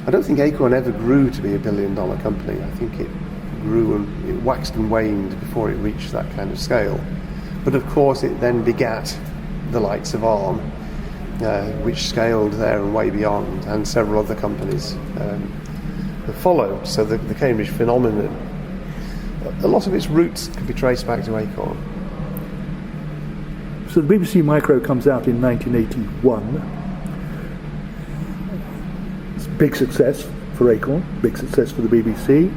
I don't think Acorn ever grew to be a billion-dollar company. I think it grew and it waxed and waned before it reached that kind of scale. But of course it then begat the likes of ARM, which scaled there and way beyond, and several other companies have followed. So the Cambridge phenomenon, a lot of its roots could be traced back to Acorn. So the BBC Micro comes out in 1981. It's a big success for Acorn, big success for the BBC.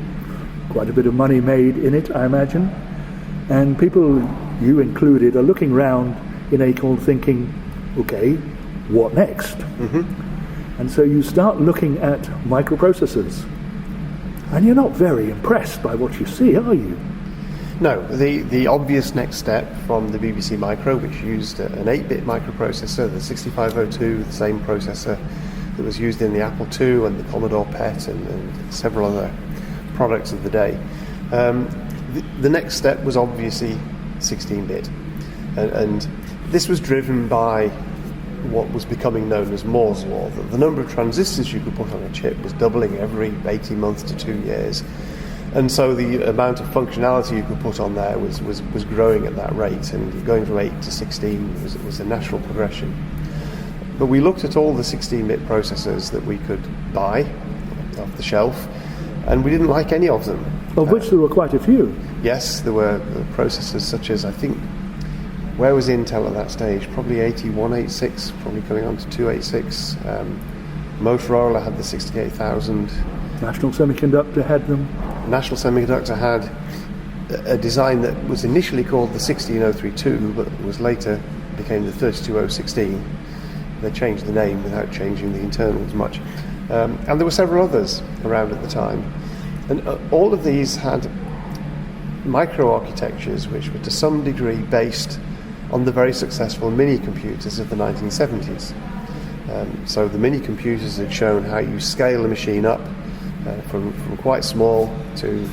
Quite a bit of money made in it, I imagine. And people, you included, are looking round in Acorn thinking, okay, what next? Mm-hmm. And so you start looking at microprocessors. And you're not very impressed by what you see, are you? No, the obvious next step from the BBC Micro, which used an 8-bit microprocessor, the 6502, the same processor that was used in the Apple II and the Commodore PET and several other products of the day. The next step was obviously 16-bit. And this was driven by what was becoming known as Moore's Law, that the number of transistors you could put on a chip was doubling every 18 months to 2 years. And so the amount of functionality you could put on there was growing at that rate, and going from 8 to 16 was a natural progression. But we looked at all the 16-bit processors that we could buy off the shelf, and we didn't like any of them. Of which there were quite a few. Yes, there were processors such as, I think, where was Intel at that stage? Probably 8186, probably going on to 286. Motorola had the 68000. National Semiconductor had them. National Semiconductor had a design that was initially called the 16032, but was later became the 32016. They changed the name without changing the internals much. And there were several others around at the time. And all of these had microarchitectures which were to some degree based on the very successful mini-computers of the 1970s. So the mini-computers had shown how you scale a machine up from quite small to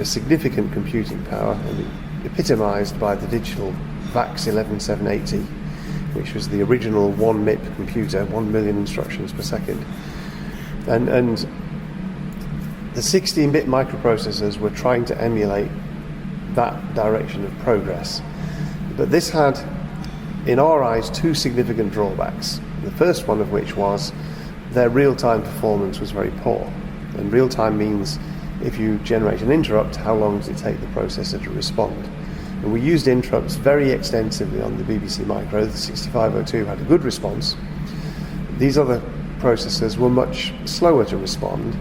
significant computing power, and epitomised by the digital VAX 11780, which was the original 1 MIP computer, 1 million instructions per second. And the 16-bit microprocessors were trying to emulate that direction of progress. But this had, in our eyes, two significant drawbacks. The first one of which was their real-time performance was very poor. And real-time means if you generate an interrupt, how long does it take the processor to respond? And we used interrupts very extensively on the BBC Micro. The 6502 had a good response. These other processors were much slower to respond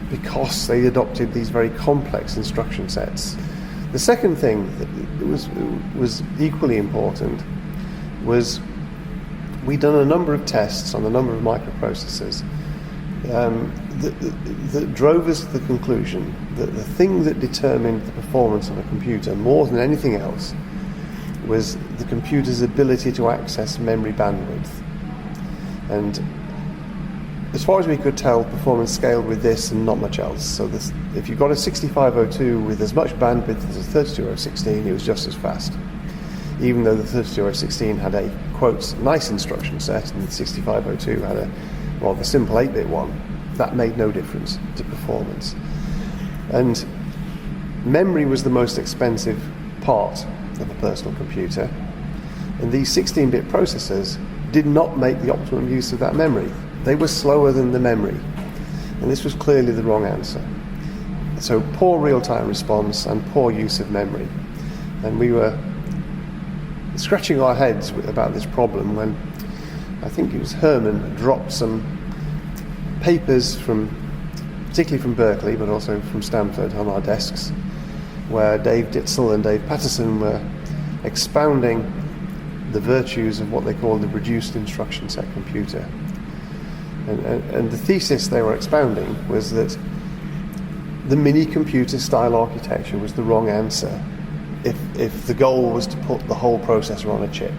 because they adopted these very complex instruction sets. The second thing that was equally important was we'd done a number of tests on a number of microprocessors that drove us to the conclusion that the thing that determined the performance of a computer more than anything else was the computer's ability to access memory bandwidth. And as far as we could tell, performance scaled with this and not much else. So if you got a 6502 with as much bandwidth as a 32016, it was just as fast. Even though the 32016 had a, quote, nice instruction set, and the 6502 had a rather simple 8-bit one, that made no difference to performance. And memory was the most expensive part of a personal computer, and these 16-bit processors did not make the optimum use of that memory. They were slower than the memory, and this was clearly the wrong answer. So poor real-time response and poor use of memory. And we were scratching our heads about this problem when I think it was Hermann dropped some papers particularly from Berkeley, but also from Stanford, on our desks, where Dave Ditzel and Dave Patterson were expounding the virtues of what they called the reduced instruction set computer. And the thesis they were expounding was that the mini-computer style architecture was the wrong answer if the goal was to put the whole processor on a chip.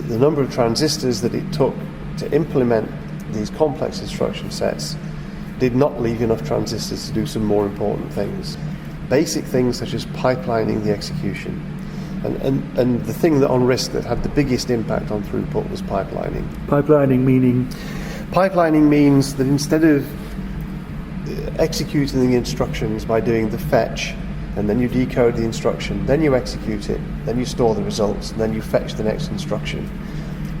The number of transistors that it took to implement these complex instruction sets did not leave enough transistors to do some more important things. Basic things such as pipelining the execution. And the thing that on RISC that had the biggest impact on throughput was pipelining. Pipelining meaning? Pipelining means that instead of executing the instructions by doing the fetch, and then you decode the instruction, then you execute it, then you store the results, and then you fetch the next instruction.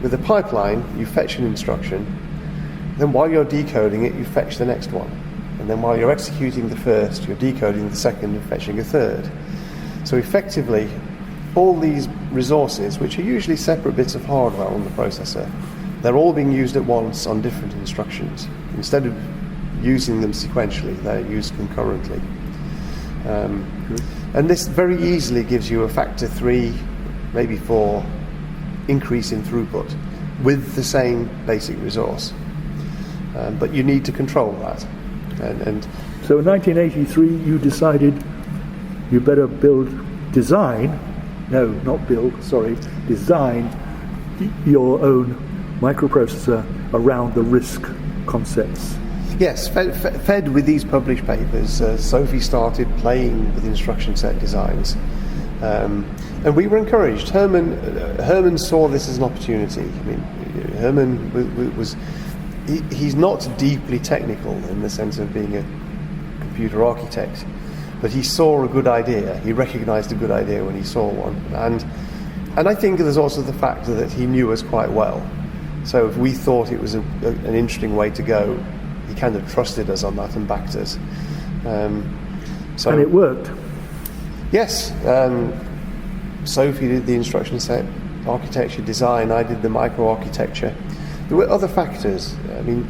With a pipeline, you fetch an instruction, then while you're decoding it, you fetch the next one. And then while you're executing the first, you're decoding the second and fetching a third. So effectively, all these resources, which are usually separate bits of hardware on the processor, they're all being used at once on different instructions. Instead of using them sequentially, they're used concurrently. And this very easily gives you a factor 3, maybe 4 increase in throughput with the same basic resource. But you need to control that. And so in 1983 you decided you better design your own microprocessor around the RISC concepts. yes, fed with these published papers, Sophie started playing with instruction set designs. And we were encouraged. Hermann saw this as an opportunity. I mean, Hermann he's not deeply technical in the sense of being a computer architect, but he saw a good idea. He recognized a good idea when he saw one. And I think there's also the factor that he knew us quite well. So if we thought it was an interesting way to go, he kind of trusted us on that and backed us. And it worked. Yes. Sophie did the instruction set architecture design. I did the microarchitecture. There were other factors. I mean,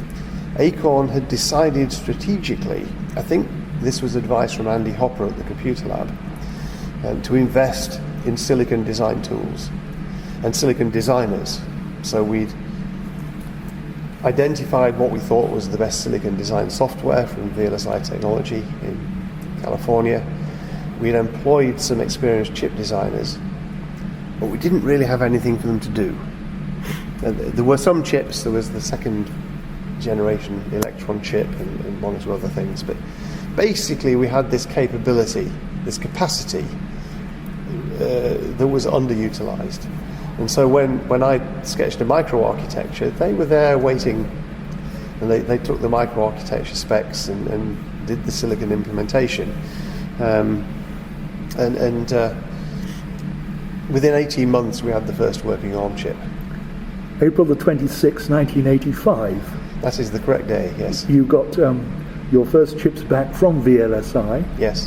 Acorn had decided strategically, I think this was advice from Andy Hopper at the Computer Lab, to invest in silicon design tools and silicon designers. So we'd identified what we thought was the best silicon design software from VLSI Technology in California. We'd employed some experienced chip designers, but we didn't really have anything for them to do. There were some chips. There was the second generation Electron chip and one or two other things, but basically we had this capability, this capacity that was underutilized. And so when I sketched a microarchitecture, they were there waiting, and they took the microarchitecture specs and did the silicon implementation. And within 18 months we had the first working ARM chip. April the 26th, 1985. That is the correct day, yes. You got your first chips back from VLSI. Yes.